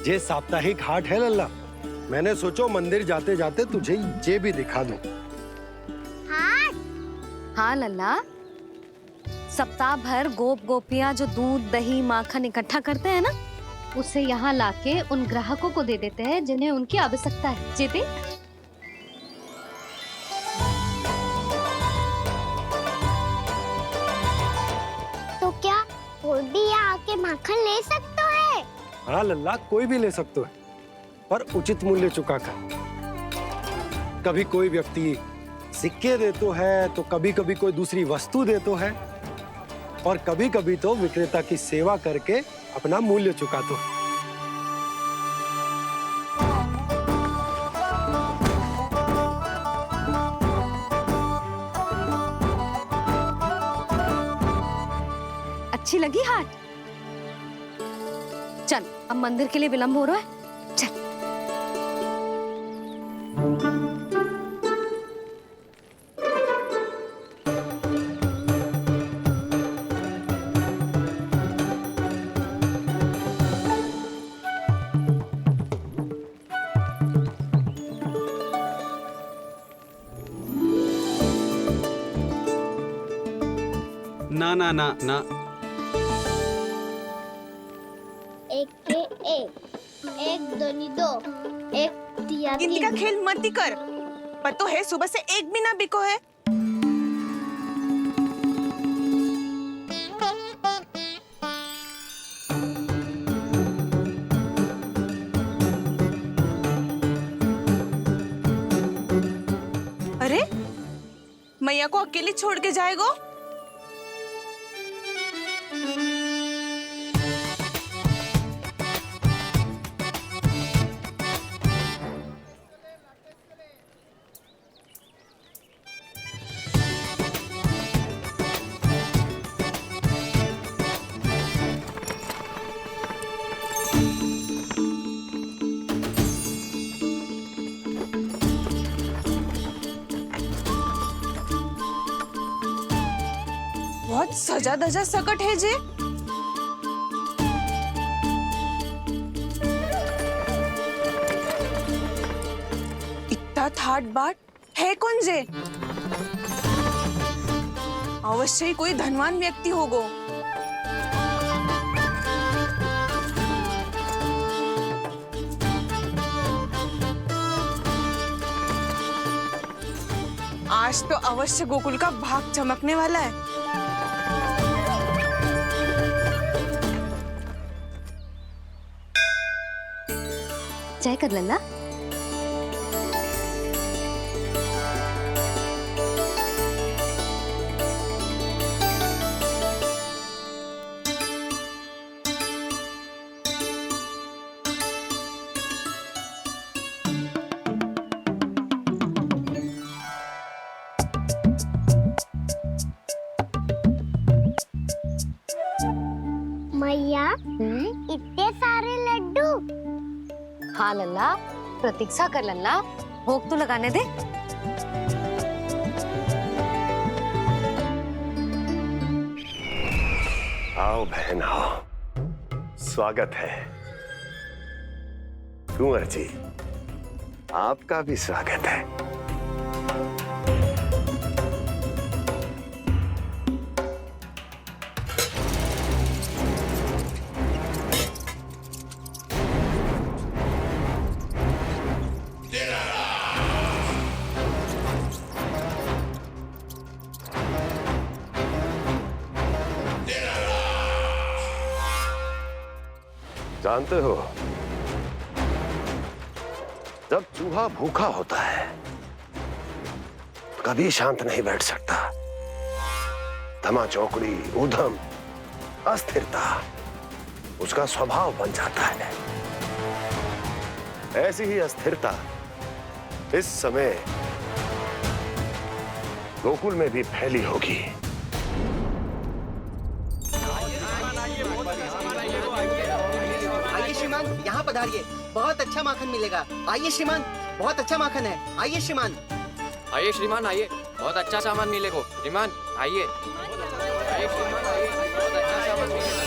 ये साप्ताहिक हाट है लल्ला। मैंने सोचो मंदिर जाते जाते तुझे ये भी दिखा दूं। हाँ लल्ला, सप्ताह भर गोप गोपियां जो दूध दही माखन इकट्ठा करते हैं ना, उसे यहाँ लाके उन ग्राहकों को दे देते हैं जिन्हें उनकी आवश्यकता है। जेपी, तो क्या कोई भी यहाँ आके माखन ले सकता है? हाँ लल्ला, कोई भी ले सकते है, पर उचित मूल्य चुकाकर। कभी कोई व्यक्ति सिक्के देतो है, तो कभी कभी कोई दूसरी वस्तु देतो है, और कभी कभी तो विक्रेता की सेवा करके अपना मूल्य चुकातो है। अच्छी लगी हाट? चल, अब मंदिर के लिए विलंब हो रहा है, चल। ना ना ना ना, एक के एक दोनी दो, एक दिया गिनती का खेल मत ही कर। पतो है सुबह से एक भी ना बिको है। अरे मैया को अकेले छोड़ के जाएगो? बहुत सजा धजा सकट है जे। इतना थाट बाट है कौन जे? अवश्य ही कोई धनवान व्यक्ति होगो। आज तो अवश्य गोकुल का भाग चमकने वाला है। जय कर लल्ला। मैया, इतने सारे लड्डू। हाँ लल्ला, प्रतीक्षा कर लल्ला, भोग तो लगाने दे। आओ बहन आओ, स्वागत है। कुंवर जी, आपका भी स्वागत है। जानते हो, जब चूहा भूखा होता है कभी शांत नहीं बैठ सकता। धमा चौकड़ी, उधम, अस्थिरता उसका स्वभाव बन जाता है। ऐसी ही अस्थिरता इस समय गोकुल में भी फैली होगी। आइए श्रीमान, यहाँ पधारिए, बहुत अच्छा माखन मिलेगा। आइए श्रीमान, बहुत अच्छा माखन है। आइए श्रीमान। आइए श्रीमान, आइए, बहुत अच्छा सामान मिलेगा। श्रीमान आइए, आइए श्रीमान, आइए, बहुत अच्छा सामान मिलेगा।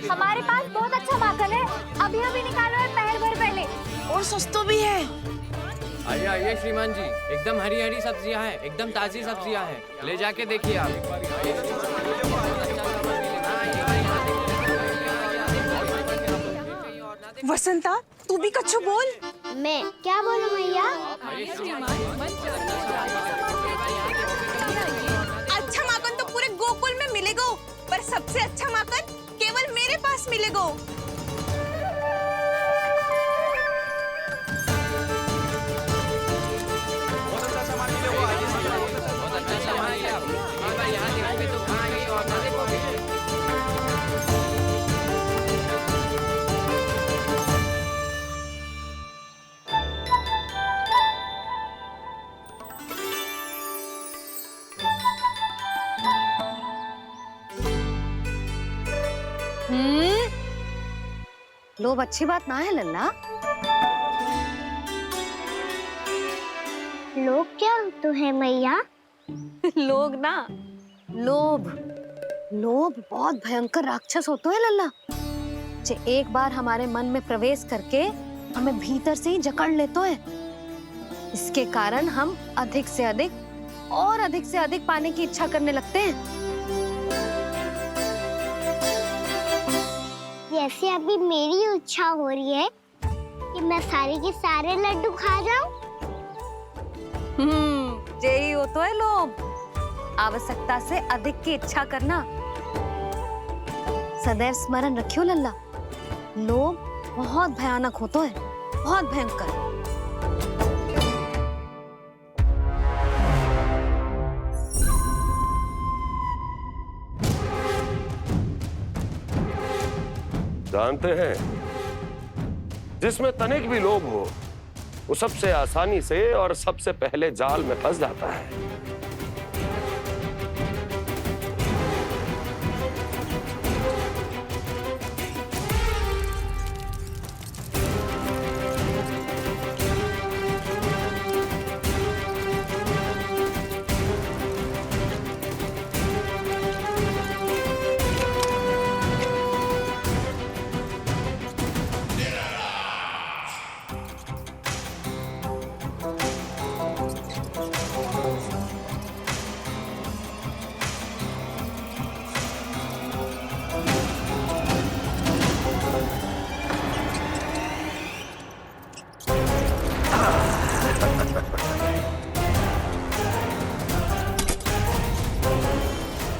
हमारे पास बहुत अच्छा माखन है, अभी अभी निकालो है पहर भर पहले। और सस्ता भी है। आइए आइए श्रीमान जी, एकदम हरी हरी सब्जियां हैं, एकदम ताजी सब्जियां हैं, ले जाके देखिए आप। वसंता, तू भी कछु बोल। मैं क्या बोलूं मैया? अच्छा माखन तो पूरे गोकुल में मिलेगा, पर सबसे अच्छा माखन केवल मेरे पास मिलेगा। लोभ अच्छी बात ना है लल्ला। लोग क्या तो है मैया? लोग ना, लोभ लोभ बहुत भयंकर राक्षस होता है लल्ला, जो एक बार हमारे मन में प्रवेश करके हमें भीतर से ही जकड़ लेता है। इसके कारण हम अधिक से अधिक और अधिक से अधिक पाने की इच्छा करने लगते हैं। जैसे अभी मेरी इच्छा हो रही है कि मैं सारे के सारे लड्डू खा जाऊं। यही होता है लोभ, आवश्यकता से अधिक की इच्छा करना। सदैव स्मरण रखियो लल्ला, लोभ बहुत भयानक होता है, बहुत भयंकर। जानते हैं, जिसमें तनिक भी लोभ हो वो सबसे आसानी से और सबसे पहले जाल में फंस जाता है।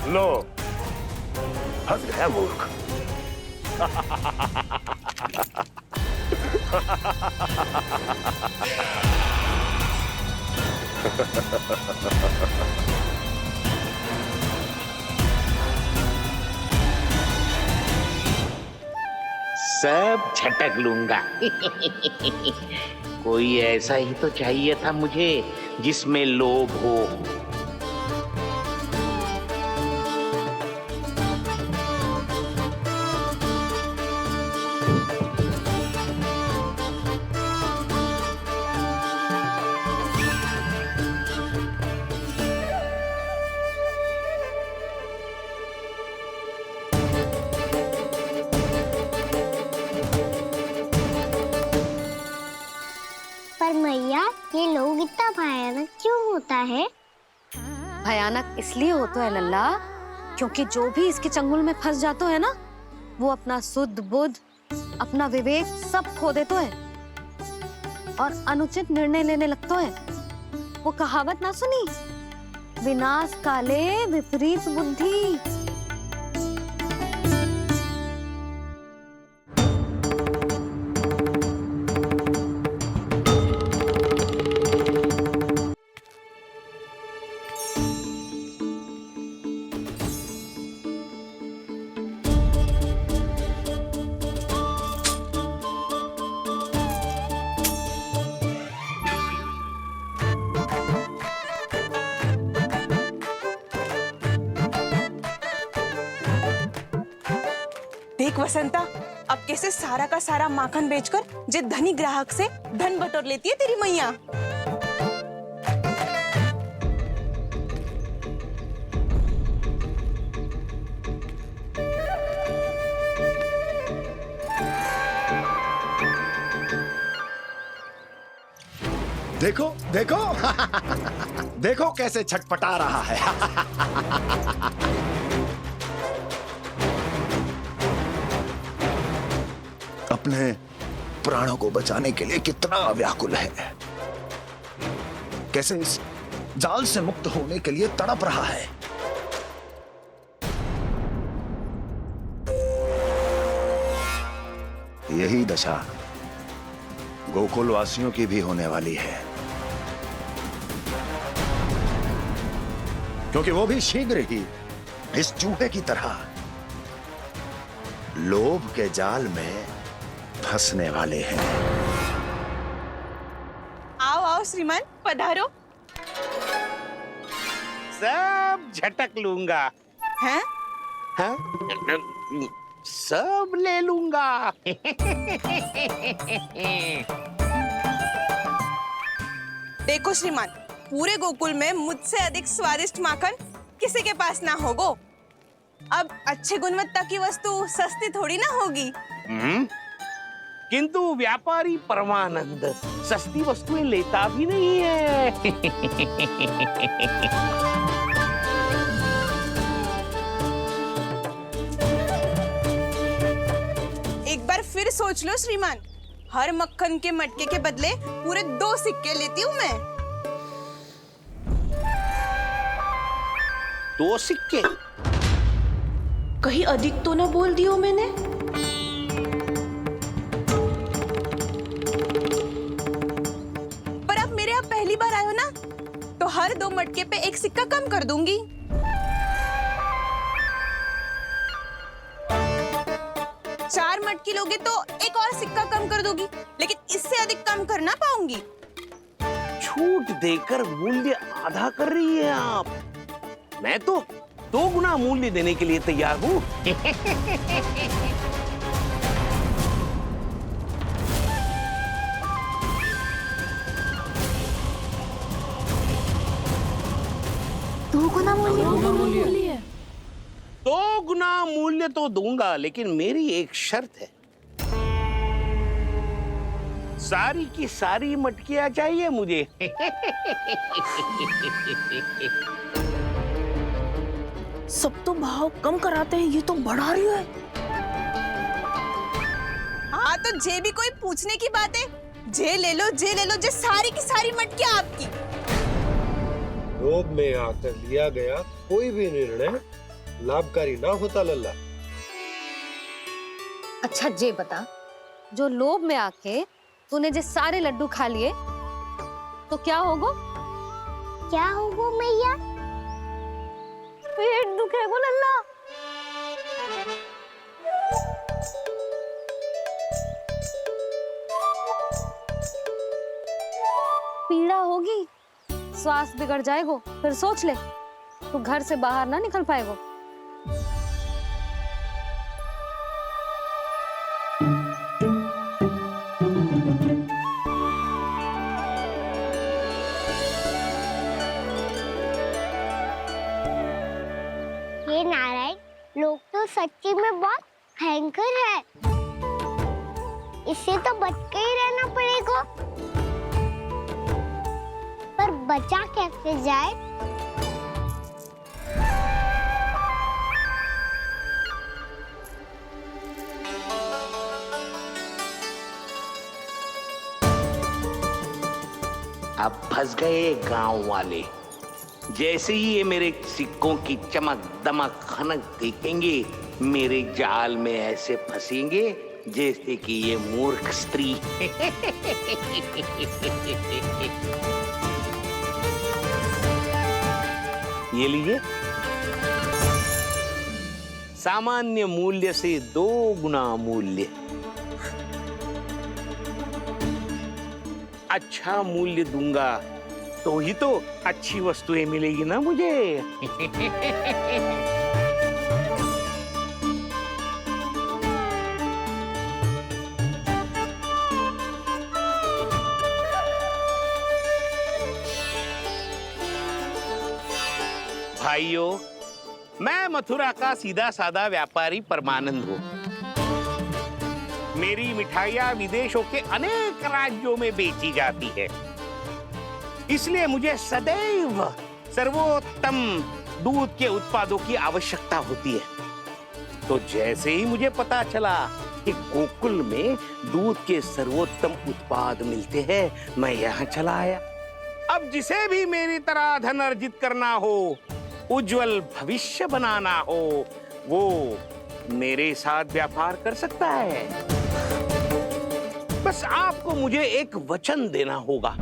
लो, फंस गया मूर्ख। सब झटक लूंगा। कोई ऐसा ही तो चाहिए था मुझे जिसमें लोभ हो। पर मैया, ये लोग इतना भयानक क्यों होता है? भयानक इसलिए होता है लल्ला, क्योंकि जो भी इसके चंगुल में फंस जाता है ना, वो अपना शुद्ध बुद्ध, अपना विवेक सब खो देता है और अनुचित निर्णय लेने लगता है। वो कहावत ना सुनी, विनाश काले विपरीत बुद्धि। देख वसंता, अब कैसे सारा का सारा माखन बेचकर जे धनी ग्राहक से धन बटोर लेती है तेरी मैया। देखो देखो देखो कैसे छटपटा रहा है। अपने प्राणों को बचाने के लिए कितना व्याकुल है, कैसे इस जाल से मुक्त होने के लिए तड़प रहा है। यही दशा गोकुल वासियों की भी होने वाली है, क्योंकि वो भी शीघ्र ही इस चूहे की तरह लोभ के जाल में फंसने वाले हैं। आओ आओ श्रीमान, पधारो। सब झटक लूंगा। हैं? हाँ? सब ले लूंगा। देखो श्रीमान, पूरे गोकुल में मुझसे अधिक स्वादिष्ट माखन किसी के पास ना होगो। अब अच्छे गुणवत्ता की वस्तु सस्ती थोड़ी ना होगी। किंतु व्यापारी परमानंद सस्ती वस्तुएं लेता भी नहीं है। एक बार फिर सोच लो श्रीमान, हर मक्खन के मटके के बदले पूरे 2 सिक्के लेती हूँ मैं। 2 सिक्के? कहीं अधिक तो ना बोल दियो मैंने? पर अब मेरे यहाँ पहली बार आए हो ना, तो हर 2 मटके पे 1 सिक्का कम कर दूंगी। चार मटकी लोगे तो 1 और सिक्का कम कर दूंगी, लेकिन इससे अधिक कम कर ना पाऊंगी। छूट देकर मूल्य आधा कर रही है आप। मैं तो 2 गुना मूल्य देने के लिए तैयार हूँ। दो गुना मूल्य? 2 गुना मूल्य तो दूंगा, लेकिन मेरी एक शर्त है। सारी की सारी मटकियां चाहिए मुझे। सब तो भाव कम कराते हैं, ये तो बढ़ा रही है। हाँ तो जे भी कोई पूछने की बात है, जे ले लो, जे सारी की सारी मटकियां आपकी। लोभ में आकर लिया गया कोई भी निर्णय लाभकारी ना होता लल्ला। अच्छा जे बता, जो लोभ में आके तूने जे सारे लड्डू खा लिए तो क्या होगा? क्या होगा मैया? पेट दुखेगा लल्ला। पीड़ा होगी, स्वास्थ्य बिगड़ जाएगा, फिर सोच ले, तू घर से बाहर ना निकल पाएगा। ये नारायण, लोग तो सच्ची में बहुत भयंकर है। इससे तो बच के ही रहना पड़ेगा। पर बचा कैसे जाए? अब फंस गए गांव वाले। जैसे ही ये मेरे सिक्कों की चमक दमक खनक देखेंगे, मेरे जाल में ऐसे फंसेंगे जैसे कि ये मूर्ख स्त्री। ये लीजिए, सामान्य मूल्य से 2 गुना मूल्य। अच्छा मूल्य दूंगा तो ही तो अच्छी वस्तुएं मिलेगी ना मुझे। भाइयों, मैं मथुरा का सीधा साधा व्यापारी परमानंद हूँ। मेरी मिठाइयाँ विदेशों के अनेक राज्यों में बेची जाती है। इसलिए मुझे सदैव सर्वोत्तम दूध के उत्पादों की आवश्यकता होती है। तो जैसे ही मुझे पता चला कि गोकुल में दूध के सर्वोत्तम उत्पाद मिलते हैं, मैं यहाँ चला आया। अब जिसे भी मेरी तरह धन अर्जित करना हो, उज्जवल भविष्य बनाना हो, वो मेरे साथ व्यापार कर सकता है। बस आपको मुझे एक वचन देना होगा।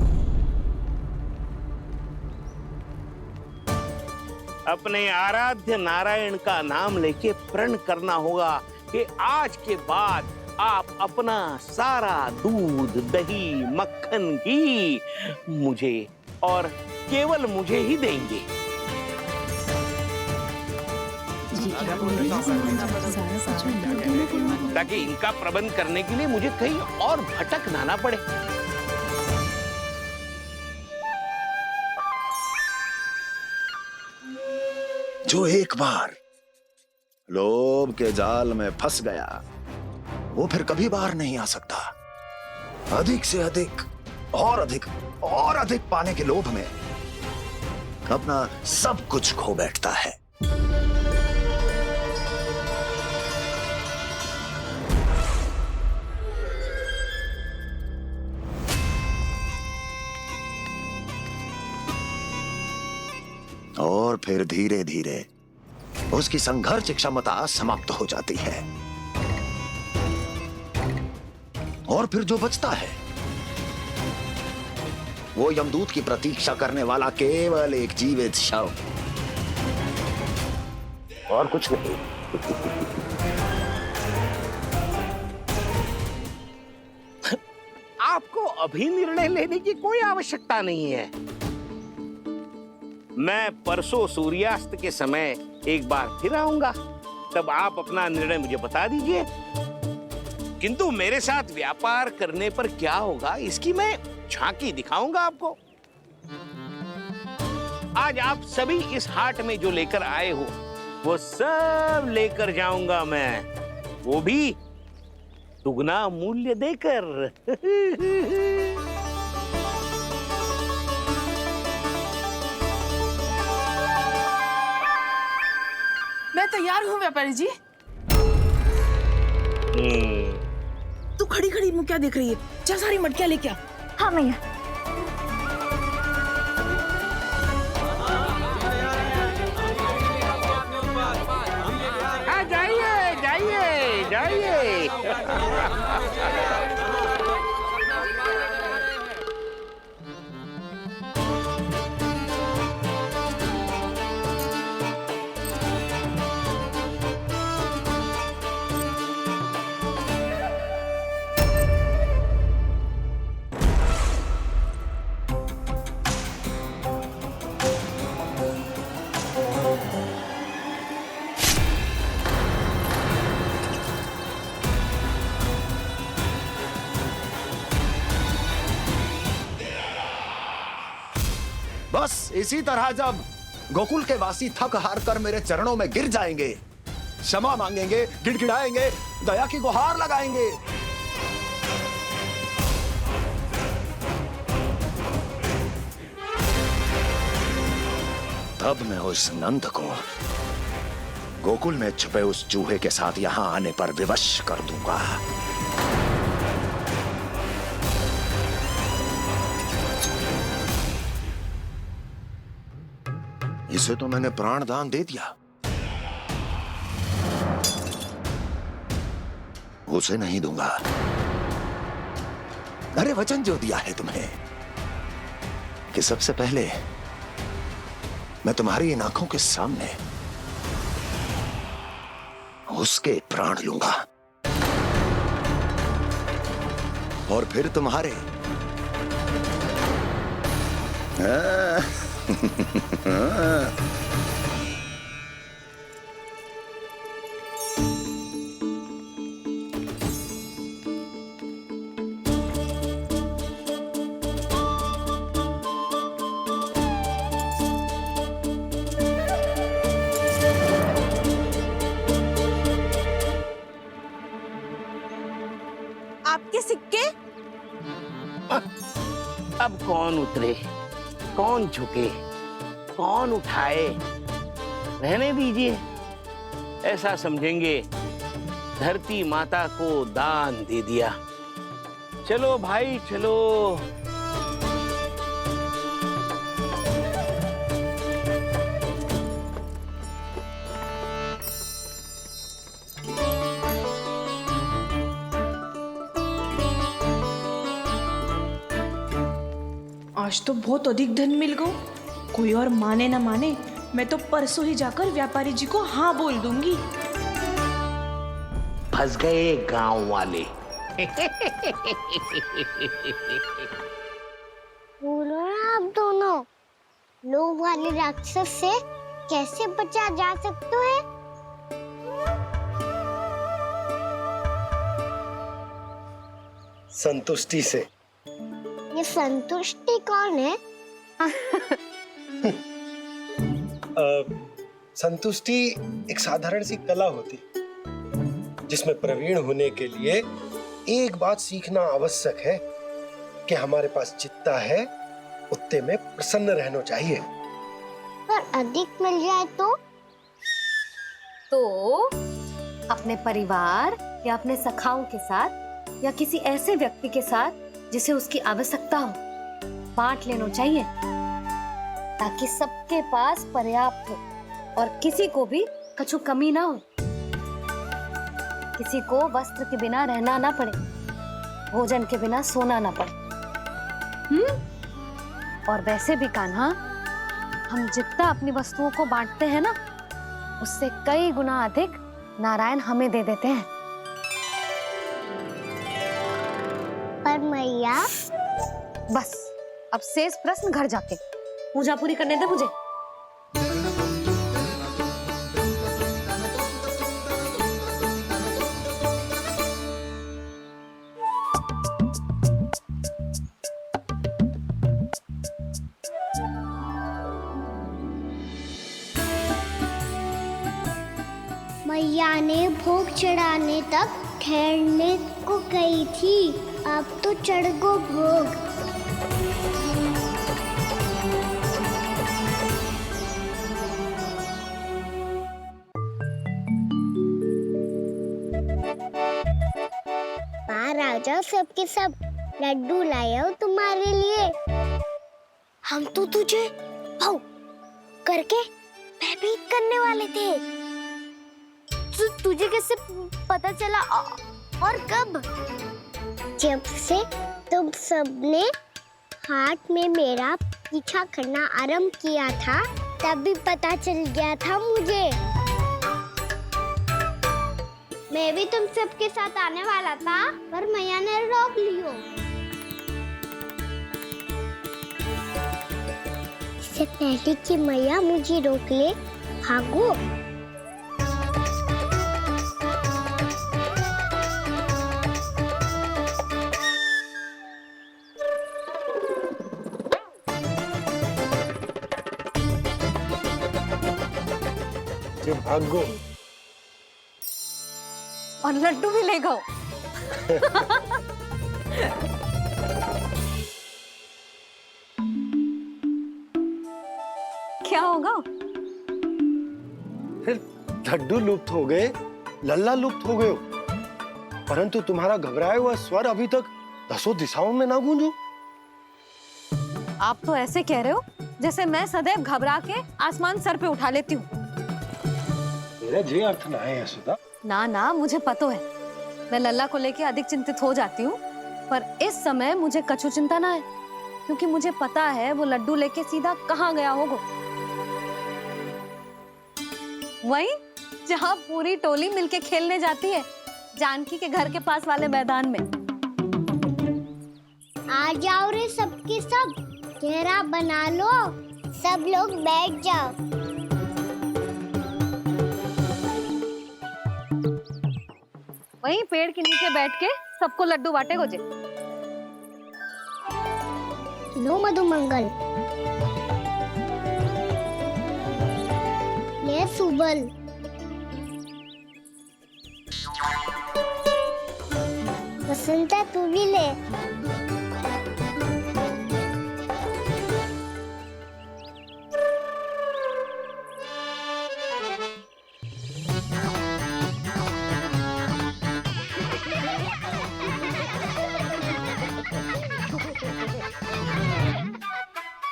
अपने आराध्य नारायण का नाम लेके प्रण करना होगा कि आज के बाद आप अपना सारा दूध, दही, मक्खन, घी मुझे और केवल मुझे ही देंगे। ताकि इनका प्रबंध करने के लिए मुझे कहीं और भटकना ना पड़े। जो एक बार लोभ के जाल में फंस गया, वो फिर कभी बाहर नहीं आ सकता। अधिक से अधिक और अधिक और अधिक पाने के लोभ में अपना सब कुछ खो बैठता है। और फिर धीरे धीरे उसकी संघर्ष क्षमता समाप्त हो जाती है, और फिर जो बचता है वो यमदूत की प्रतीक्षा करने वाला केवल एक जीवित शव, और कुछ नहीं। आपको अभी निर्णय लेने की कोई आवश्यकता नहीं है। मैं परसों सूर्यास्त के समय एक बार फिर आऊंगा, तब आप अपना निर्णय मुझे बता दीजिए। किंतु मेरे साथ व्यापार करने पर क्या होगा, इसकी मैं झांकी दिखाऊंगा आपको। आज आप सभी इस हाट में जो लेकर आए हो, वो सब लेकर जाऊंगा मैं, वो भी दुगना मूल्य देकर। मैं तैयार हूँ व्यापारी जी। तू खड़ी खड़ी मुँह क्या देख रही है? जा सारी मटकियाँ लेके आ। हाँ मैया। जाइए जाइए जाइए। बस इसी तरह जब गोकुल के वासी थक हार कर मेरे चरणों में गिर जाएंगे, क्षमा मांगेंगे, गिड़गिड़ाएंगे, दया की गुहार लगाएंगे, तब मैं उस नंद को गोकुल में छुपे उस चूहे के साथ यहां आने पर विवश कर दूंगा। इसे तो मैंने प्राण दान दे दिया, उसे नहीं दूंगा। अरे वचन जो दिया है तुम्हें कि सबसे पहले मैं तुम्हारी इन आंखों के सामने उसके प्राण लूंगा, और फिर तुम्हारे। आपके सिक्के? अब कौन उतरे? कौन झुके, कौन उठाए, रहने दीजिए। ऐसा समझेंगे धरती माता को दान दे दिया। चलो भाई चलो। आज तो बहुत अधिक धन मिल गया। कोई और माने ना माने, मैं तो परसों ही जाकर व्यापारी जी को हाँ बोल दूंगी। फंस गए गांव वाले। बोलो ना आप दोनों, लोभ वाले राक्षस से कैसे बचा जा सकते है? संतुष्टि से। ये संतुष्टि कौन है? संतुष्टि एक साधारण सी कला होती जिसमें प्रवीण होने के लिए एक बात सीखना आवश्यक है कि हमारे पास जितना है उतने में प्रसन्न रहना चाहिए। पर अधिक मिल जाए तो अपने परिवार या अपने सखाओं के साथ या किसी ऐसे व्यक्ति के साथ जिसे उसकी आवश्यकता हो बांट लेना चाहिए, ताकि सबके पास पर्याप्त हो और किसी को भी कछु कमी ना हो, किसी को वस्त्र के बिना रहना ना पड़े, भोजन के बिना सोना ना पड़े। और वैसे भी कान्हा, हम जितना अपनी वस्तुओं को बांटते हैं ना, उससे कई गुना अधिक नारायण हमें दे देते हैं। पर मैया। बस अब शेष प्रश्न घर जाके पूजा पूरी करने दे मुझे। मैया ने भोग चढ़ाने तक ठहरने को कही थी, अब तो चढ़ गो भोग। बाहर आ जाओ सबके सब, लड्डू लाया हूँ तुम्हारे लिए। हम तो तुझे भाव करके भयभीत करने वाले थे। तुझे कैसे पता चला और कब? जब से तुम सबने हाथ में मेरा पीछा करना आरंभ किया था, तभी पता चल गया था मुझे। मैं भी तुम सबके साथ आने वाला था, पर मैया ने रोक लियो। इससे पहले कि मैया मुझे रोक ले, भागो। भागो और लड्डू भी ले गो। क्या होगा? फिर लड्डू लुप्त हो गए, लल्ला लुप्त हो गए, परंतु तुम्हारा घबराया हुआ स्वर अभी तक दसों दिशाओं में ना गूंजो। आप तो ऐसे कह रहे हो जैसे मैं सदैव घबरा के आसमान सर पे उठा लेती हूँ। मेरा जे अर्थ ना है यशोदा। ना ना, मुझे पता है, मैं लल्ला को लेके अधिक चिंतित हो जाती हूँ, पर इस समय मुझे कछु चिंता ना है, क्योंकि मुझे पता है वो लड्डू लेके सीधा कहाँ गया होगा। वही जहाँ पूरी टोली मिलके खेलने जाती है, जानकी के घर के पास वाले मैदान में। आ जाओ रे सबके सब, घेरा बना लो, सब लोग बैठ जाओ। वहीं पेड़ के नीचे बैठ के सबको लड्डू बांटे गोजे। लो मधुमंगल, ये सुबल, बसंता तू भी ले।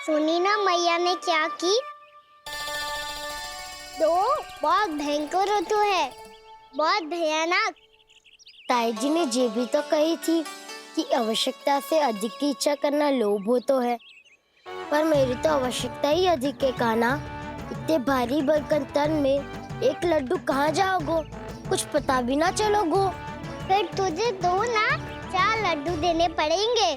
सुनी ना मैया ने क्या की? तो बहुत भयंकर ऋतु है, बहुत भयानक। ताई जी ने ये भी तो कही थी कि आवश्यकता से अधिक की इच्छा करना लोभ हो तो है, पर मेरी तो आवश्यकता ही अधिक है कान्हा। इतने भारी बर्तन तन में एक लड्डू कहाँ जाओगो, कुछ पता भी ना चलोगो। फिर तुझे 2 ना 4 लड्डू देने पड़ेंगे।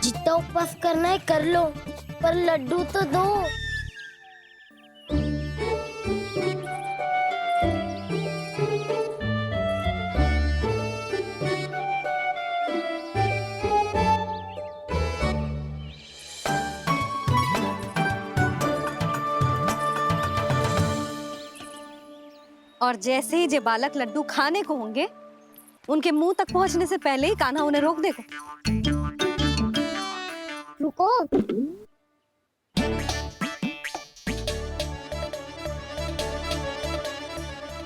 जितना उपवास करना है कर लो, पर लड्डू तो दो। और जैसे ही जे बालक लड्डू खाने को होंगे, उनके मुंह तक पहुंचने से पहले ही कान्हा उन्हें रोक देगा। रुको।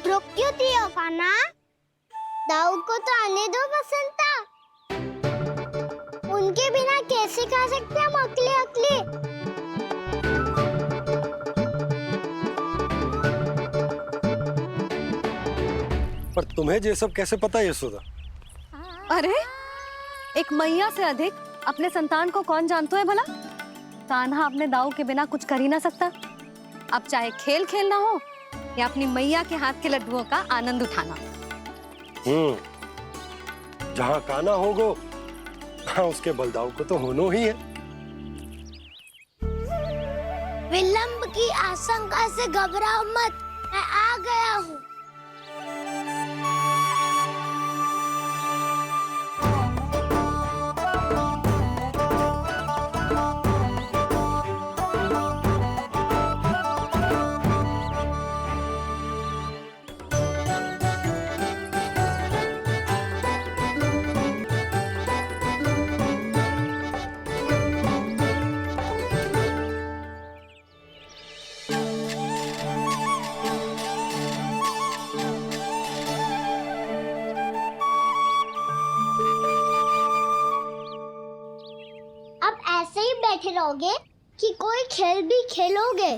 रोक क्यों दिया कान्हा? दाऊ को तो आने दो बसंता। उनके बिना कैसे खा सकते हम अकेले अकेले? पर तुम्हें ये सब कैसे पता यशोदा? अरे, एक मैया से अधिक अपने संतान को कौन जानता है भला? कान्हा अपने दाऊ के बिना कुछ कर ही ना सकता। अब चाहे खेल खेलना हो या अपनी मैया के हाथ के लड्डुओं का आनंद उठाना। जहाँ कान्हा होगो, हाँ उसके बलदाऊ को तो होनो ही है। विलंब की आशंका से घबराओ मत, मैं आ गया हूँ। बैठे रहोगे कि कोई खेल भी खेलोगे?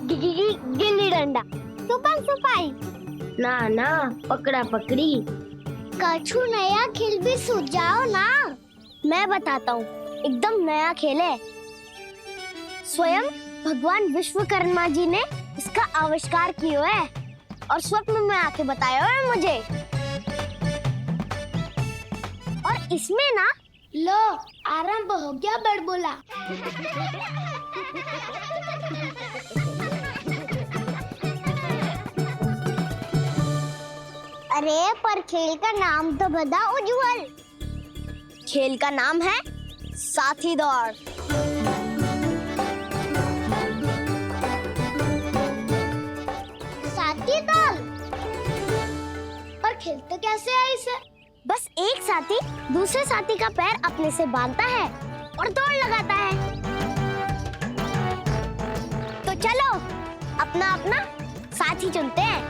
गिल्ली डंडा, छुपन छुपाई, ना ना पकड़ा पकड़ी, कछु नया खेल भी सुझाओ ना। मैं बताता हूँ, एकदम नया खेल है। स्वयं भगवान विश्वकर्मा जी ने इसका आविष्कार किया है और स्वप्न में आके बताया है मुझे। और इसमें ना लो आरंभ हो गया बड़बोला। अरे पर खेल का नाम तो बता उज्जवल। खेल का नाम है साथी दौड़। साथी दौड़? पर खेलते कैसे है इसे? बस एक साथी दूसरे साथी का पैर अपने से बांधता है और दौड़ लगाता है। तो चलो अपना अपना साथी चुनते हैं।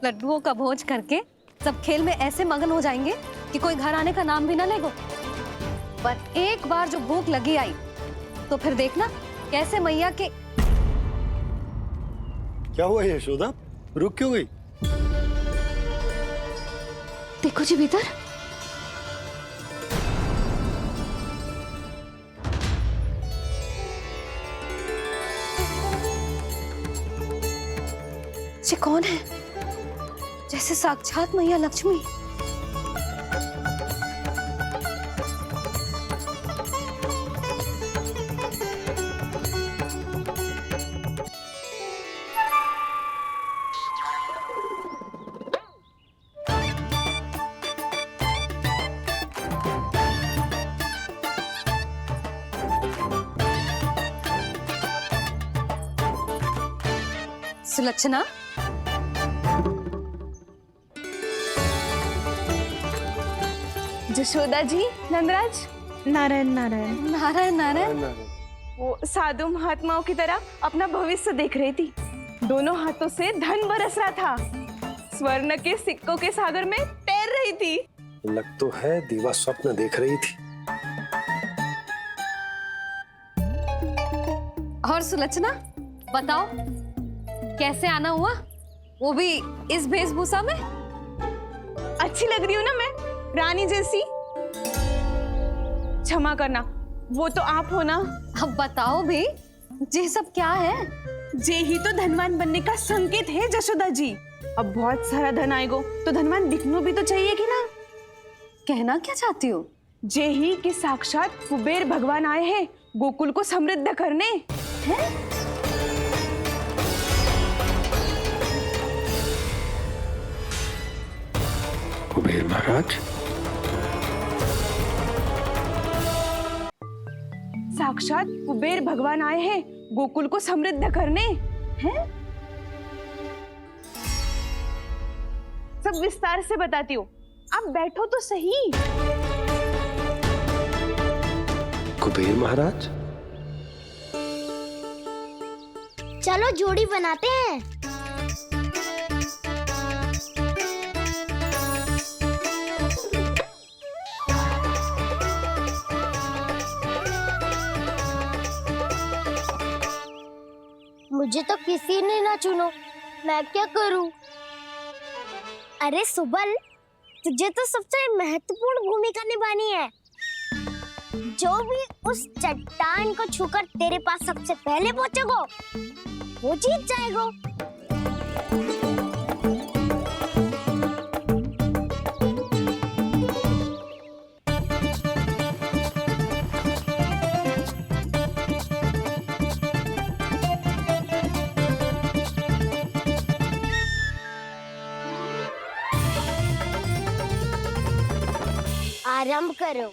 लड्डुओं का भोज करके सब खेल में ऐसे मगन हो जाएंगे कि कोई घर आने का नाम भी ना लेगो। पर एक बार जो भूख लगी आई तो फिर देखना कैसे मैया के। क्या हुआ यशोदा, रुक क्यों गई? देखो जी भीतर। ये कौन है? जैसे साक्षात मैया लक्ष्मी। सुलक्षणा, जशोदा जी, नंदराज। नारायण नारायण। नारायण नारायण। वो साधु महात्माओं की तरह अपना भविष्य देख रही थी। दोनों हाथों से धन बरस रहा था, स्वर्ण के सिक्कों के सागर में तैर रही थी। लग तो है दीवा स्वप्न देख रही थी। और सुलक्षणा बताओ, कैसे आना हुआ, वो भी इस वेशभूषा में? अच्छी लग रही हूँ ना मैं, रानी जैसी? क्षमा करना, वो तो आप हो ना। अब बताओ भी, ये सब क्या है? जे ही तो धनवान बनने का संकेत है जशोदा जी। अब बहुत सारा धन आएगा तो धनवान दिखना भी तो चाहिए कि ना। कहना क्या चाहती हो? जे ही कि साक्षात कुबेर भगवान आए हैं गोकुल को समृद्ध करने। हैं? कुबेर महाराज? साक्षात कुबेर भगवान आए हैं गोकुल को समृद्ध करने। हैं? सब विस्तार से बताती हूँ, आप बैठो तो सही। कुबेर महाराज? चलो जोड़ी बनाते हैं। मुझे तो किसी ने ना चुनो, मैं क्या करूं? अरे सुबल, तुझे तो सबसे महत्वपूर्ण भूमिका निभानी है। जो भी उस चट्टान को छूकर तेरे पास सबसे पहले पहुंचेगा, वो जीत जाएगा। आरंभ करो।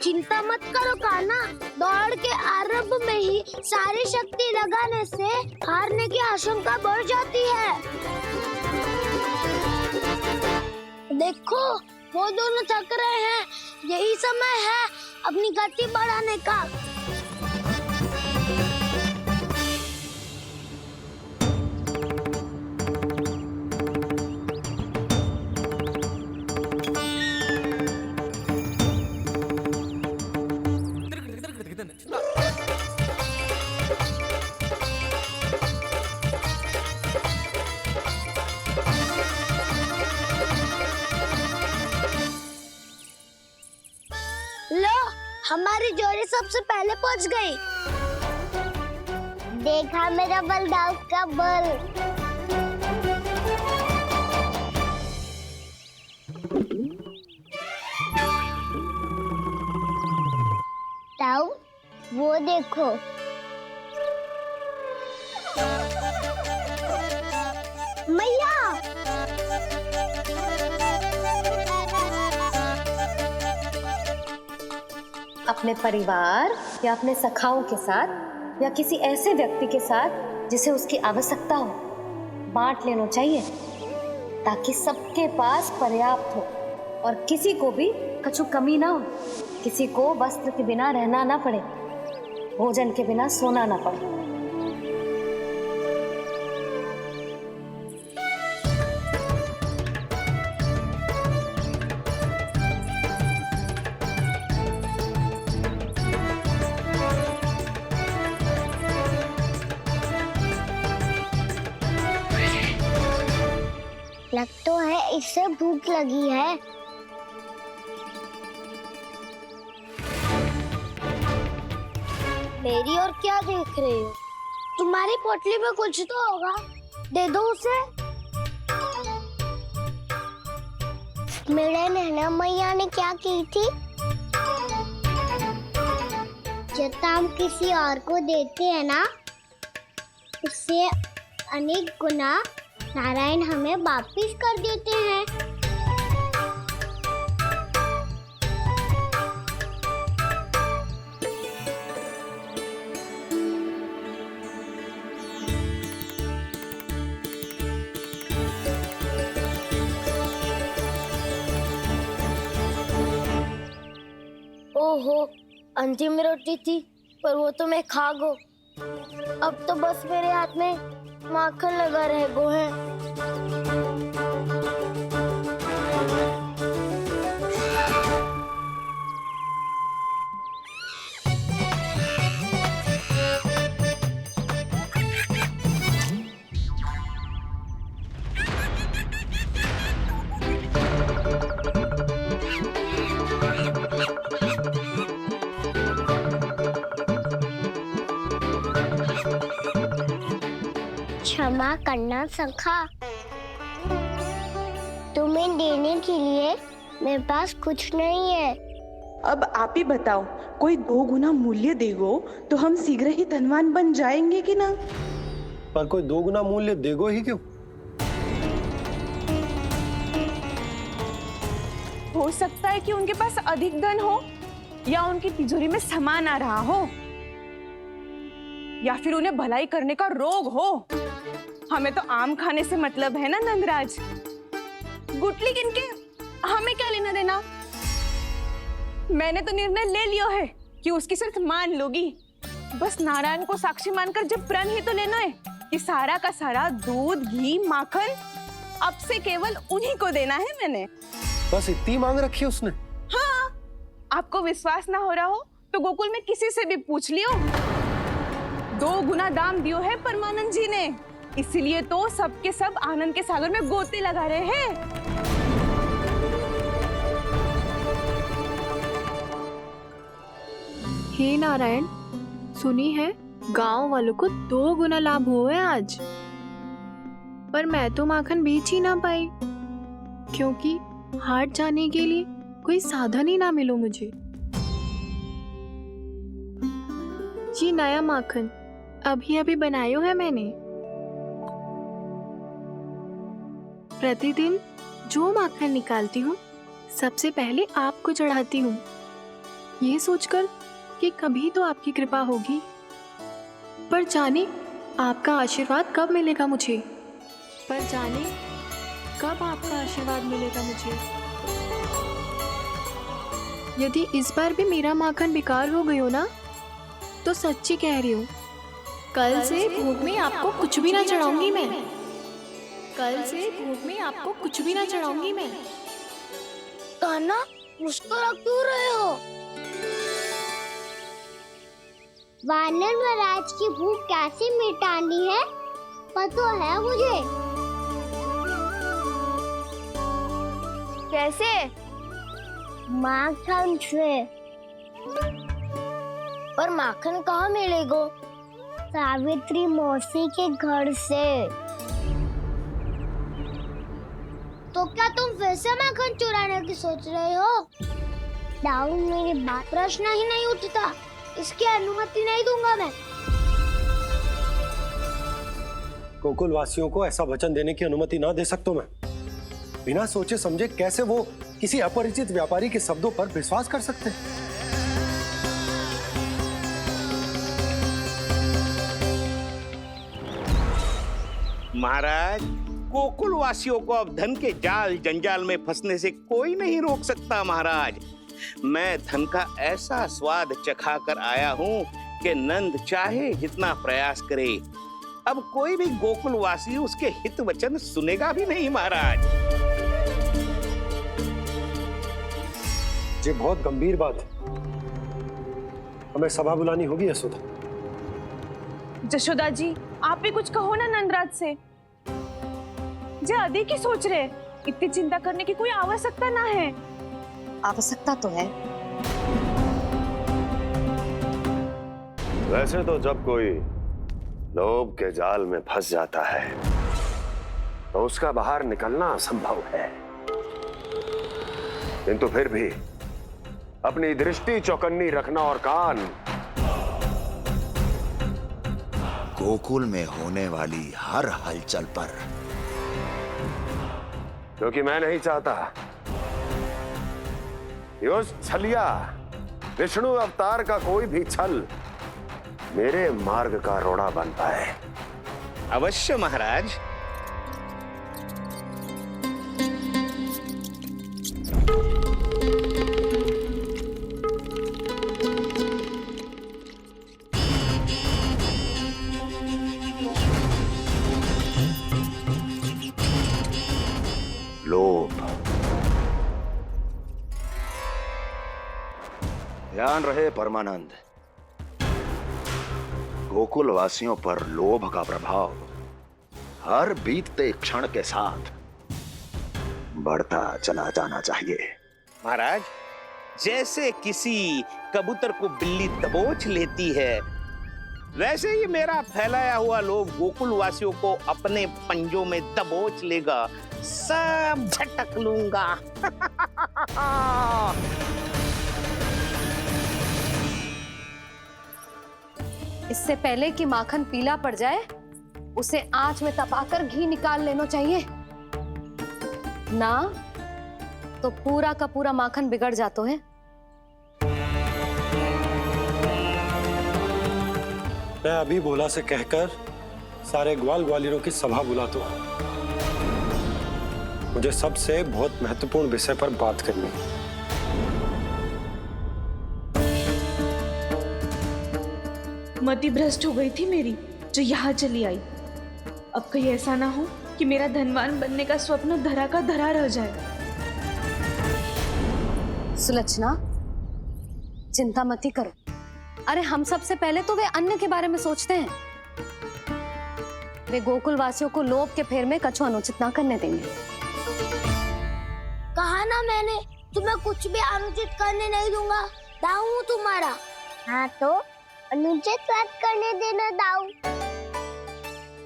चिंता मत करो कान्हा, दौड़ के आरंभ में ही सारी शक्ति लगाने से हारने की आशंका बढ़ जाती है। देखो वो दोनों थक रहे हैं, यही समय है अपनी गति बढ़ाने का। लो, हमारी जोड़ी सबसे पहले पहुंच गई। देखा मेरा बलदाव का बल। ताऊ, वो देखो। मैया। अपने परिवार या अपने सखाओं के साथ या किसी ऐसे व्यक्ति के साथ जिसे उसकी आवश्यकता हो, बांट लेना चाहिए ताकि सबके पास पर्याप्त हो और किसी को भी कुछ कमी ना हो, किसी को वस्त्र के बिना रहना ना पड़े, भोजन के बिना सोना ना पड़े। लग तो है इससे भूख लगी है। मेरी और क्या देख रहे हो? तुम्हारी पोटली में कुछ तो होगा, दे दो उसे। मेरे नैना मैया ने क्या की थी? जितना हम किसी और को देते हैं ना, उससे अनेक गुना नारायण हमें वापिस कर देते हैं। ओहो, अंतिम रोटी थी, पर वो तो मैं खा गो। अब तो बस मेरे हाथ में माखन लगा रह गो है। क्षमा करना सखा, तुम्हें देने के लिए मेरे पास कुछ नहीं है। अब आप ही बताओ, कोई 2 गुना मूल्य देगो तो हम शीघ्र ही धनवान बन जाएंगे कि ना? पर कोई 2 गुना मूल्य देगो ही क्यों? हो सकता है कि उनके पास अधिक धन हो, या उनकी तिजोरी में सामान आ रहा हो, या फिर उन्हें भलाई करने का रोग हो। हमें तो आम खाने से मतलब है ना नंदराज। गुटली किनके, हमें क्या लेना देना। मैंने तो निर्णय ले लिया है कि उसकी सिर्फ मान लूंगी। बस नारायण को साक्षी मानकर जब प्रण ही तो लेना है कि सारा का सारा दूध, घी, माखन अब से केवल उन्हीं को देना है मैंने। बस इतनी मांग रखी है उसने? हाँ, आपको विश्वास ना हो रहा हो तो गोकुल में किसी से भी पूछ लियो। 2 गुना दाम दियो है परमानंद जी ने, इसलिए तो सबके सब आनंद के सागर में गोते लगा रहे हैं। हे नारायण, सुनी है गांव वालों को 2 गुना लाभ हुआ है आज, पर मैं तो माखन बेच ही ना पाई, क्योंकि हाट जाने के लिए कोई साधन ही ना मिलो मुझे। ये नया माखन अभी अभी बनायो है मैंने। प्रतिदिन जो माखन निकालती हूँ सबसे पहले आपको चढ़ाती हूँ, ये सोचकर कि कभी तो आपकी कृपा होगी। पर जाने आपका आशीर्वाद कब मिलेगा मुझे, पर जाने कब आपका आशीर्वाद मिलेगा मुझे। यदि इस बार भी मेरा माखन बेकार हो गयो ना, तो सच्ची कह रही हूँ, कल से भोग में आपको कुछ भी ना चढ़ाऊंगी मैं। कल से भोग में आपको कुछ भी ना चढ़ाऊंगी मैं। कान्हा, मुस्कुरा क्यों रहे हो? वानर महाराज की भूख कैसे मिटानी है पता है मुझे। कैसे? माखन से। पर माखन कहाँ मिलेगो? सावित्री मौसी के घर से। तो क्या तुम फिर से माखन चुराने की सोच रहे हो? डाउन मेरी बात प्रश्न ही नहीं उठता, इसकी अनुमति नहीं दूंगा मैं। गोकुल वासियों को ऐसा वचन देने की अनुमति ना दे सकता मैं। बिना सोचे समझे कैसे वो किसी अपरिचित व्यापारी के शब्दों पर विश्वास कर सकते हैं? महाराज, गोकुल वासियों को अब धन के जाल जंजाल में फंसने से कोई नहीं रोक सकता। महाराज, मैं धन का ऐसा स्वाद चखा कर आया हूँ कि नंद चाहे जितना प्रयास करे, अब कोई भी गोकुल वासी उसके हित वचन सुनेगा भी नहीं। महाराज, ये बहुत गंभीर बात है, हमें सभा बुलानी होगी यशोदा। जशोदा जी, आप भी कुछ कहो ना नंदराज से। जे अधिक ही सोच रहे, इतनी चिंता करने की कोई आवश्यकता ना है। आवश्यकता तो है। वैसे तो जब कोई लोभ के जाल में फंस जाता है तो उसका बाहर निकलना असंभव है। किंतु फिर भी अपनी दृष्टि चौकन्नी रखना और कान गोकुल में होने वाली हर हलचल पर, क्योंकि मैं नहीं चाहता कि उस छलिया विष्णु अवतार का कोई भी छल मेरे मार्ग का रोड़ा बन पाए। अवश्य महाराज। लोभ। ध्यान रहे परमानंद, गोकुल वासियों पर लोभ का प्रभाव हर बीतते क्षण के साथ बढ़ता चला जाना चाहिए। महाराज, जैसे किसी कबूतर को बिल्ली दबोच लेती है, वैसे ही मेरा फैलाया हुआ लोभ गोकुल वासियों को अपने पंजों में दबोच लेगा। सब झटक लूंगा। इससे पहले कि माखन पीला पड़ जाए, उसे आंच में तपाकर घी निकाल लेना चाहिए, ना तो पूरा का पूरा माखन बिगड़ जाता है। मैं अभी भोला से कहकर सारे ग्वाल ग्वालियरों की सभा बुलाता हूं। मुझे सबसे बहुत महत्वपूर्ण विषय पर बात करनी है। मति भ्रष्ट हो गई थी मेरी, जो यहाँ चली आई। अब कहीं ऐसा ना हो कि मेरा धनवान बनने का स्वप्न धरा का धरा रह जाए। सुलक्षणा, चिंता मत करो। अरे हम सबसे पहले तो वे अन्न के बारे में सोचते हैं। वे गोकुल वासियों को लोभ के फेर में कछु अनुचित ना करने देंगे। कहा ना मैंने, तुम्हें कुछ भी अनुचित करने नहीं दूंगा। दाऊ तुम्हारा। हाँ तो अनुचित बात करने देना दाऊ,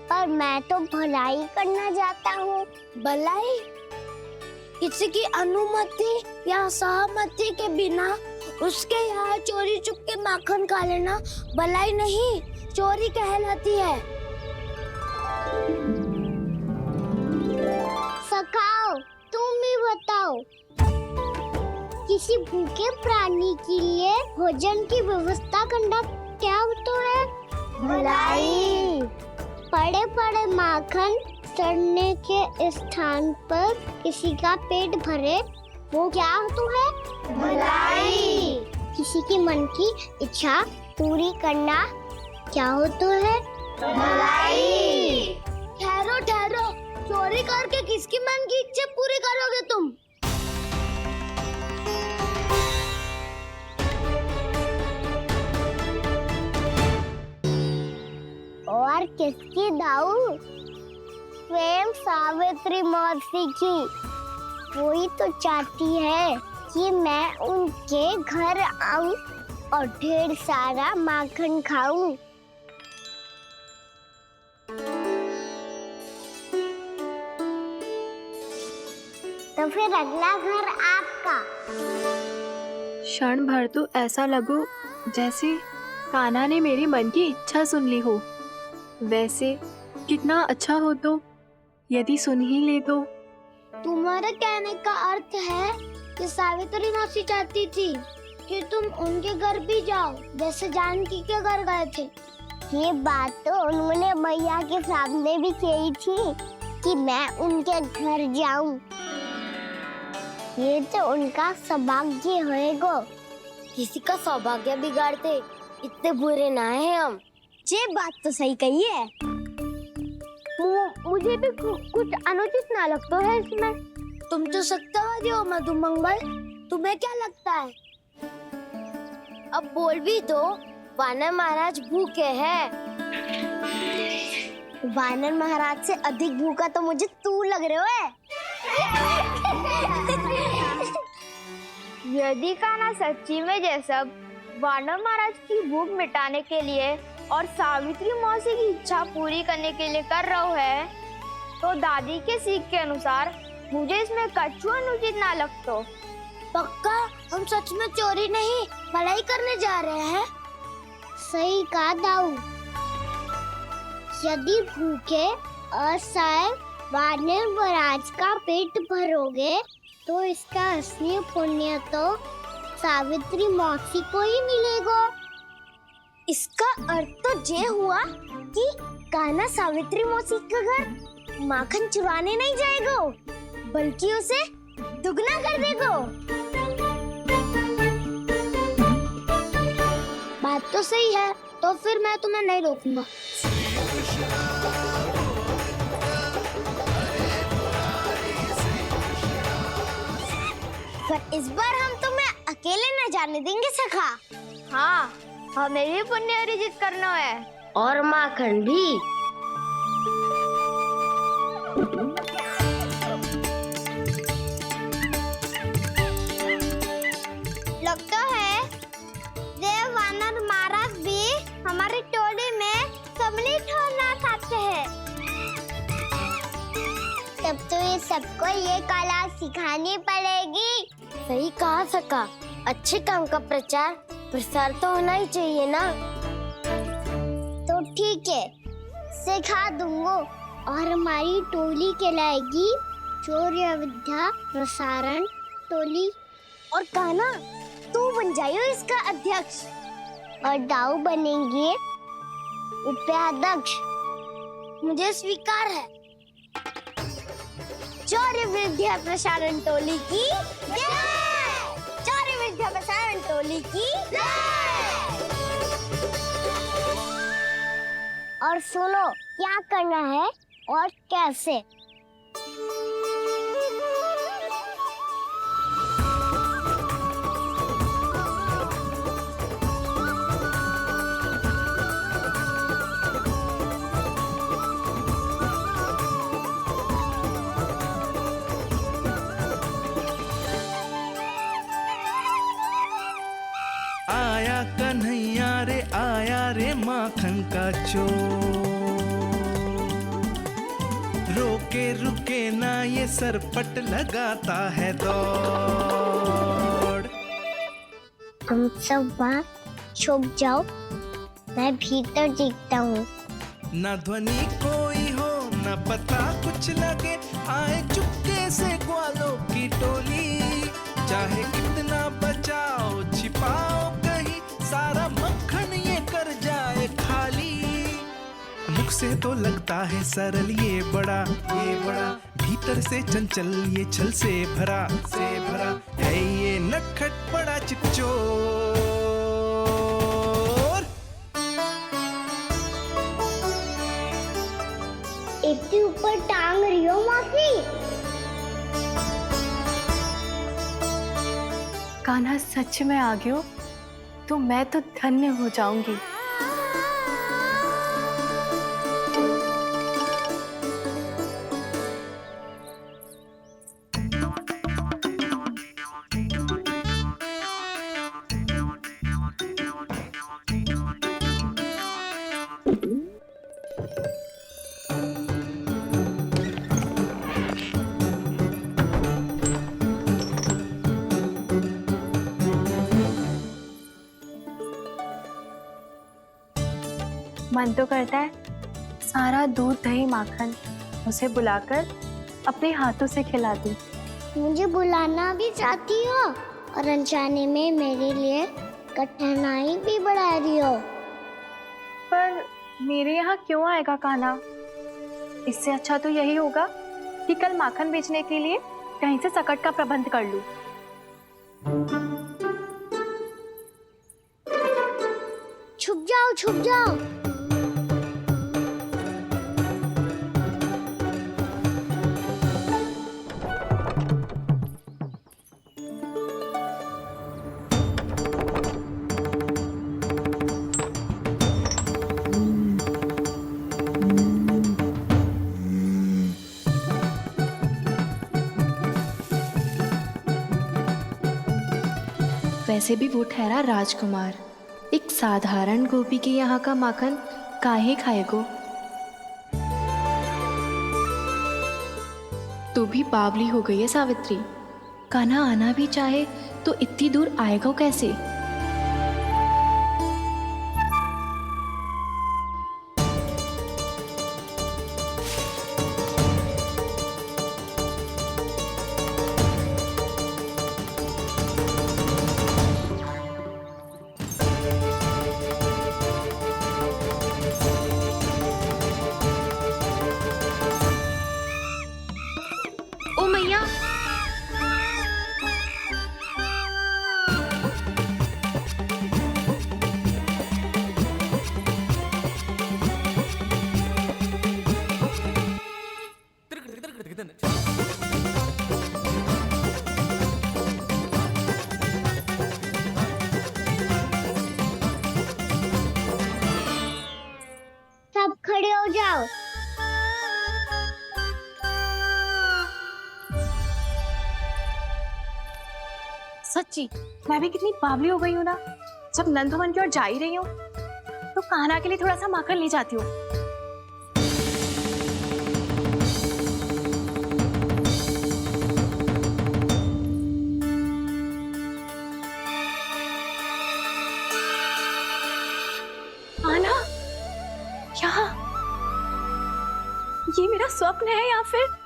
पर मैं तो भलाई करना चाहता हूँ। भलाई? किसी की अनुमति या सहमति के बिना उसके यहाँ चोरी चुप के माखन खा लेना भलाई नहीं, चोरी कहलाती है। सखाओ, तुम ही बताओ, किसी भूखे प्राणी के लिए भोजन की व्यवस्था करना क्या होता है? भलाई। पड़े पड़े माखन सड़ने के स्थान पर किसी का पेट भरे, वो क्या होता है? भलाई। किसी के मन की इच्छा पूरी करना क्या होता है? भलाई। ठहरो ठहरो, चोरी करके किसकी मन की इच्छा पूरी करोगे तुम? और किसकी दाऊ? स्वयं सावित्री मौसी की। वही तो चाहती है कि मैं उनके घर आऊं और ढेर सारा माखन खाऊं। तो फिर अगला घर आपका। क्षण भर तो ऐसा लगो जैसे कान्हा ने मेरे मन की इच्छा सुन ली हो। वैसे कितना अच्छा हो तो यदि सुन ही ले तो। तुम्हारे कहने का अर्थ है कि सावित्री मौसी चाहती थी कि तुम उनके घर भी जाओ, जैसे जानकी के घर गए थे। ये बात तो उन्होंने मैया के सामने भी कही थी कि मैं उनके घर जाऊं। ये तो उनका सौभाग्य होएगा। किसी का सौभाग्य बिगाड़ते इतने बुरे ना है हम। ये बात तो सही कही है। मुझे भी कुछ अनुचित ना लगता है इसमें। तुम तो सत्यवादी हो मधुमंगल, तुम्हें क्या लगता है? अब बोल भी दो, वानर महाराज भूखे हैं। वानर महाराज से अधिक भूखा तो मुझे तू लग रहे हो। यदि कान्हा सच्ची में जैसा वानर महाराज की भूख मिटाने के लिए और सावित्री मौसी की इच्छा पूरी करने के लिए कर रहा है, तो दादी के सीख के अनुसार मुझे इसमें कछु अनुचित ना लगता। पक्का हम सच में चोरी नहीं भलाई करने जा रहे हैं? सही कहा दाऊ। यदि भूखे असहाय वानर महाराज का पेट भरोगे तो इसका असली पुण्य तो सावित्री मौसी को ही मिलेगा। इसका अर्थ तो ये हुआ कि कान्हा सावित्री मौसी का घर माखन चुराने नहीं जाएगा, बल्कि उसे दुगना कर देगा। बात तो सही है, तो फिर मैं तुम्हें नहीं रोकूंगा। पर इस बार हम तुम्हें अकेले न जाने देंगे सखा। हाँ, हमें भी पुण्य अर्जित करना है और माखन भी। लगता है देव वानर महाराज भी हमारी टोली में सम्मिलित होना चाहते हैं। तब तो ये सबको ये कला सिखानी पड़ेगी। सही कहा सका। अच्छे काम का प्रचार प्रसार तो होना ही चाहिए ना। तो ठीक है, सिखा दूंगा और हमारी टोली कहलाएगी चौर्य विद्या प्रसारण टोली। और कान्हा तू बन जाइयो इसका अध्यक्ष और दाऊ बनेंगे उपाध्यक्ष। मुझे स्वीकार है। चौर्य विद्या प्रसारण टोली की जय! चौर्य विद्या प्रसारण टोली की जय! और सुनो क्या करना है और कैसे। आया कन्हैया रे आया रे माखन का चोर, रोके रुके ना ये सरपट लगाता है दौड़। हम सब वहाँ छुप जाओ, मैं भीतर देखता हूँ। ना ध्वनि कोई हो ना पता कुछ लगे, आए चुपके से ग्वालों की टोली। चाहे कितना बचाओ छिपाओ कहीं, सारा मक्खन ये कर जाए खाली। मुख से तो लगता है सरल ये बड़ा भीतर से चंचल ये छल से भरा है ये नटखट बड़ा चिच्चोर। इतने ऊपर टांग रही हो मौसी। कान्हा सच में आ गयो तो मैं तो धन्य हो जाऊंगी। मन तो करता है सारा दूध दही माखन उसे बुलाकर अपने हाथों से खिला दूं। मुझे बुलाना भी चाहती हो और अनजाने में मेरे लिए कठिनाई भी बढ़ा रही हो। पर मेरे यहाँ क्यों आएगा कान्हा? इससे अच्छा तो यही होगा कि कल माखन बेचने के लिए कहीं से सकट का प्रबंध कर लूं। छुप जाओ छुप जाओ। वैसे भी वो ठहरा राजकुमार, एक साधारण गोपी के यहाँ का माखन काहे खाएगो। तू भी बावली हो गई है सावित्री, कान्हा आना भी चाहे तो इतनी दूर आएगा कैसे? ओ मैया, सब खड़े हो जाओ। सच्ची मैं भी कितनी बावली हो गई हूँ ना। जब नंद भवन की ओर जा ही रही हूँ तो कान्हा के लिए थोड़ा सा माखन ले जाती हूँ। कान्हा, यहाँ ये मेरा स्वप्न है या फिर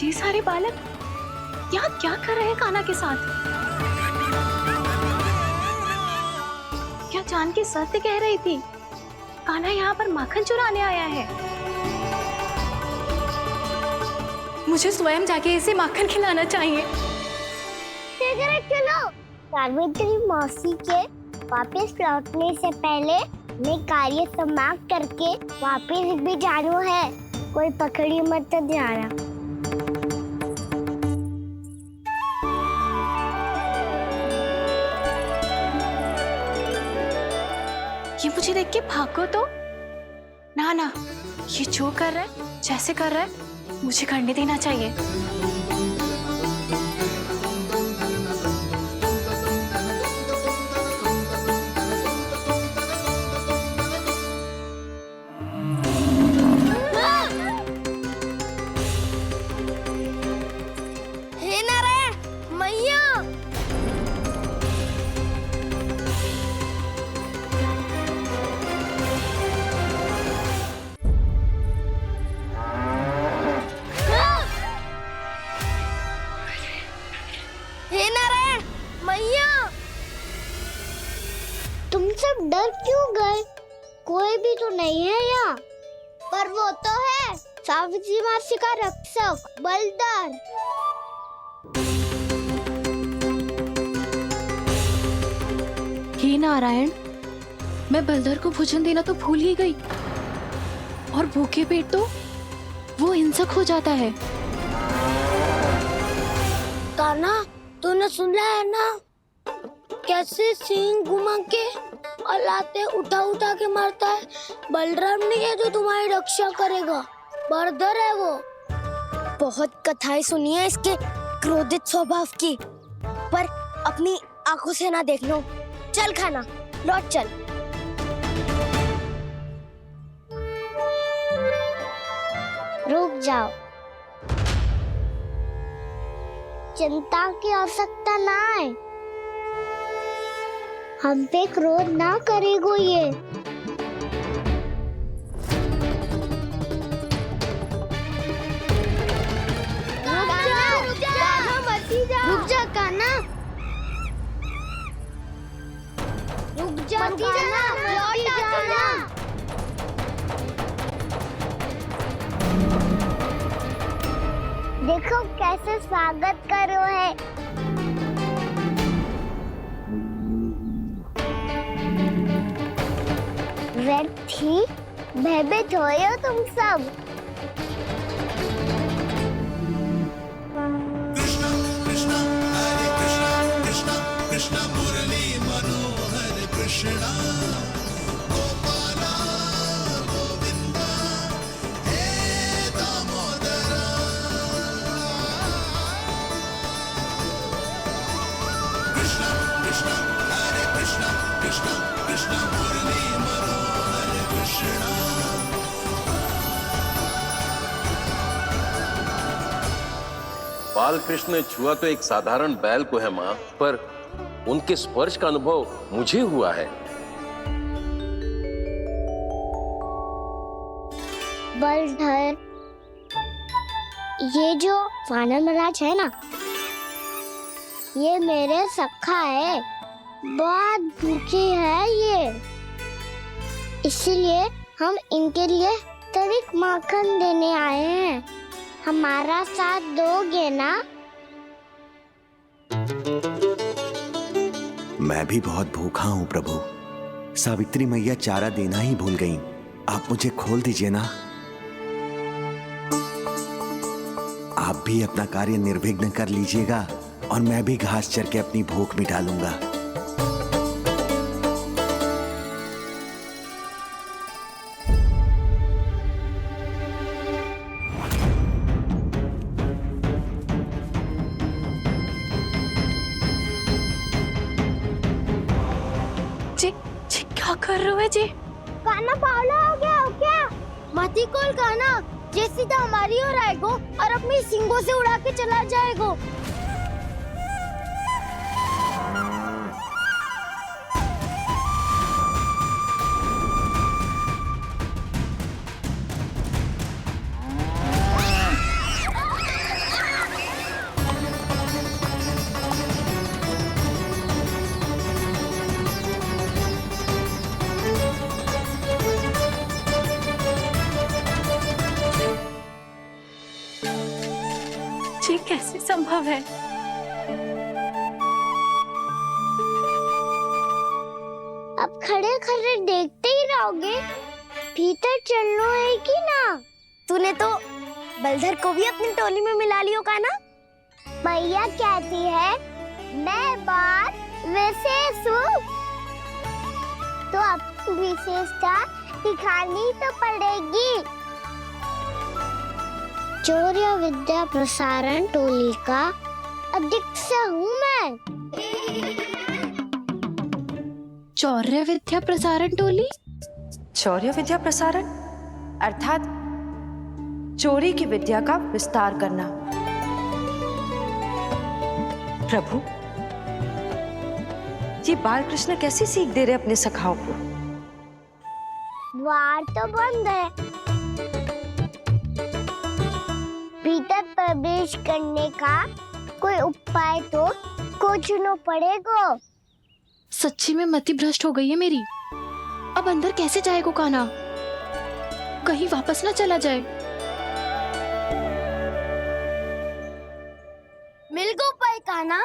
ये सारे बालक यहाँ क्या कर रहे हैं कान्हा के साथ? क्या जानकी सत्य कह रही थी? कान्हा यहाँ पर माखन चुराने आया है। मुझे स्वयं जाके इसे माखन खिलाना चाहिए। चलो, सावित्री मौसी के वापस लौटने से पहले मैं कार्य समाप्त करके वापस भी जाना है। कोई पकड़ी मत जाना। ये मुझे देख के भागो तो ना ना, ये जो कर रहा है, जैसे कर रहा है, मुझे करने देना चाहिए। हे नारायण मैया, हे नारायण मैया, तुम सब डर क्यों गए? कोई भी तो नहीं है यहाँ। पर वो तो है, सावित्री मासी का रक्षक बलदार। हे नारायण, मैं बलधर को भोजन देना तो भूल ही गई, और भूखे पेट तो वो हिंसक हो जाता है। कान्हा तूने सुना है ना कैसे सींग घुमा के और लाते उठा उठा के मारता है? बलराम नहीं है जो तुम्हारी रक्षा करेगा, बलधर है वो। बहुत कथाएं सुनी है इसके क्रोधित स्वभाव की, पर अपनी आंखों से ना देख लो। चल खाना, लौट चल। रुक जाओ, चिंता की आवश्यकता ना है। हम पे क्रोध ना करेगो ये। रुक जा कान्हा, रुक जा कान्हा, लौट जाना। देखो कैसे स्वागत करो है। व्यर्थी भयभीत हो तुम सब। कृष्ण मुरली मनोहर कृष्णा गोपाला गोविंदा हे दामोदरा। कृष्ण कृष्ण हरे कृष्ण कृष्ण कृष्ण मुरली मनोहर कृष्णा। बालकृष्ण ने छुआ तो एक साधारण बैल को है माँ, पर उनके स्पर्श का अनुभव मुझे हुआ है। बलधर, ये जो वानर महाराज है ना, ये मेरे सखा है, बहुत भूखे है ये, इसीलिए हम इनके लिए तनिक माखन देने आए हैं। हमारा साथ दोगे ना? मैं भी बहुत भूखा हूँ प्रभु। सावित्री मैया चारा देना ही भूल गईं। आप मुझे खोल दीजिए ना। आप भी अपना कार्य निर्विघ्न कर लीजिएगा और मैं भी घास चर के अपनी भूख मिटा लूंगा। जी क्या कर रहे हो जी? काना पावला हो गया हो क्या? मती कोल काना, जे सीधा हमारी ओर आएगो और अपनी सींगों से उड़ा के चला जाएगो। जी कैसे संभव है? अब खड़े खड़े देखते ही रहोगे? भीतर चलना है कि ना? तूने तो बलधर को भी अपनी टोली में मिला लियो का ना? मैया कहती है मैं बात विशेष हूँ, तो अपनी विशेषता दिखानी तो पड़ेगी। चौर्य विद्या प्रसारण टोली का अध्यक्ष हूँ मैं। चौर्य विद्या प्रसारण टोली? चौर्य विद्या प्रसारण अर्थात चोरी की विद्या का विस्तार करना। प्रभु, ये बालकृष्ण कैसी सीख दे रहे अपने सखाओं को? द्वार तो बंद है, भीतर प्रवेश करने का कोई उपाय तो खोजना पड़ेगा। सच्ची में मति भ्रष्ट हो गई है मेरी। अब अंदर कैसे जाएगा काना? कहीं वापस ना चला जाए। मिल गो पाए काना।